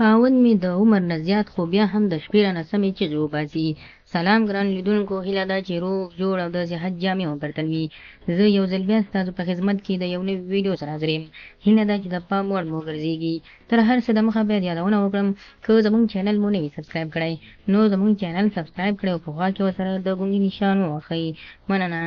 خاوند مې د عمر نه زیات خو بیا هم د شپې رانه سمې چغې وباسي. سلام ګران لیدونکو، هیله ده چې روغ جوړ او د صحت جامې وبرتل وي. زه یو ځل بیا ستاسو په خدمت کې د یو نوي ویډیو سره حاضر یم. هیله ده چې د پام وړ مو وګرځېږي. تر هر څه دمخه باید یادونه وکړم، که زموږ چینل مو نه وي سبسکرایب کړی نو زموږ چینل سبسکرایب کړئ او په خوا کې ورسره د ګونګي نشان ووهئ. مننه.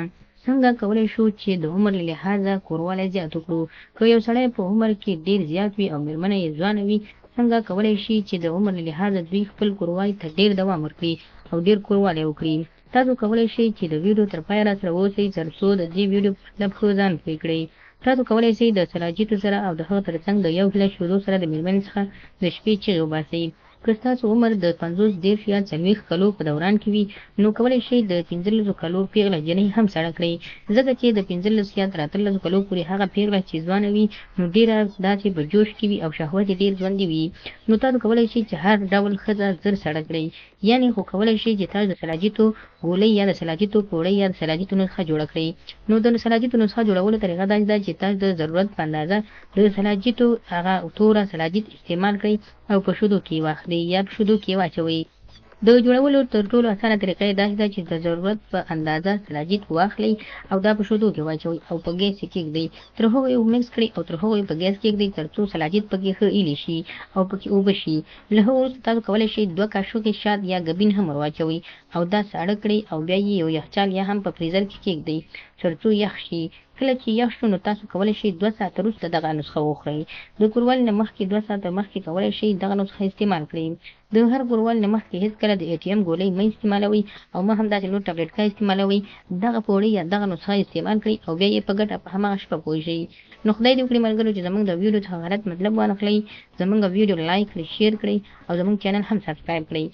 څنګه کولی شو چې د عمر له لحاظه کوروالی زیات وکړو؟ که یو سړی په عمر کې ډېر زیات وي او مېرمنه یې ځوانه وي، څنګه کولی شي چې د عمر له لحاظه دوی خپل کوروالي ته ډېر دوام ورکړي او ډېر کوروالی وکړي؟ تاسو کولی شئ چې د ویډیو تر پایه راسره اوسئ تر څو د دې ویډیو په مطلب ښه ځان پوه کړئ. تاسو کولی شئ د سلاجیتو سره او د هغه تر څنګ د یو ګیلاس شیدو سره د مېرمنې څخه د شپې چغې وباسئ. که ستاسو عمر د 50 یا 40 کلو په دوران کې وي، نو کولی شئ د 15 کلو پیغله جنۍ هم سړه کړئ، ځکه چې د 15 یا تر 18 کلو پورې هغه پیغله چې ځوانه وي نو ډېره داسې په جوش کې وي او شهوت یې ډېر ژوندی وي. نو تاسو کولی شئ چې هر ډول ښځه زر سړه کړئ. یعنې خو کولی شئ چې تاسو د سلاجیتو ګولۍ یا د سلاجیتو پوړۍ یا د سلاجیتو نسخه جوړه کړئ. نو د سلاجیتو نسخه جوړولو طریقه دا ده چې تاسو د ضرورت په اندازه د سلاجیتو هغه توره سلاجیت استعمال کړئ او په شودو کې واخلئ یا په شودو کې واچوئ. د جوړولو تر ټولو اسانه طریقه یې داسې ده چې د ضرورت په اندازه سلاجیت واخلئ او دا په شودو کې واچوئ او په ګیس کې کېږدئ. تر هغو یې مکس کړئ او تر هغو یې په ګیس کېږدئ تر څو سلاجیت پکې ښه ایلې شي او پکې اوبه شي. له هغو وروسته تاسو کولی شئ 2 کاشوغې شات یا ګبین هم ور واچوئ او دا ساړه کړئ او بیا یې یو یخچال یا هم په فریزر کې کېږدئ تر څو یخ شي. کله چې یخ شو نو تاسو کولی شئ 2 ساعته وروسته دغه نسخه وخورئ. د کوروالي نه مخکې 2 ساعته مخکې کولی شئ دغه نسخه استعمال کړئ. د هر کوروالي نه مخکې هېڅکله د ATM ګولۍ مه استعمالوئ او مه همداسې نور ټابلیټکا استعمالوئ. دغه پوړۍ یا دغه نسخه استعمال کړئ او بیا یې په ګټه په هماغه شپه پوه شئ. نو خدای دې وکړي ملګرو چې زموږ د ویډیو څخه غلط مطلب وانخلئ. زموږ ویډیو لایک کړئ، شیر کړئ او زموږ چینل هم سبسکرایب کړئ.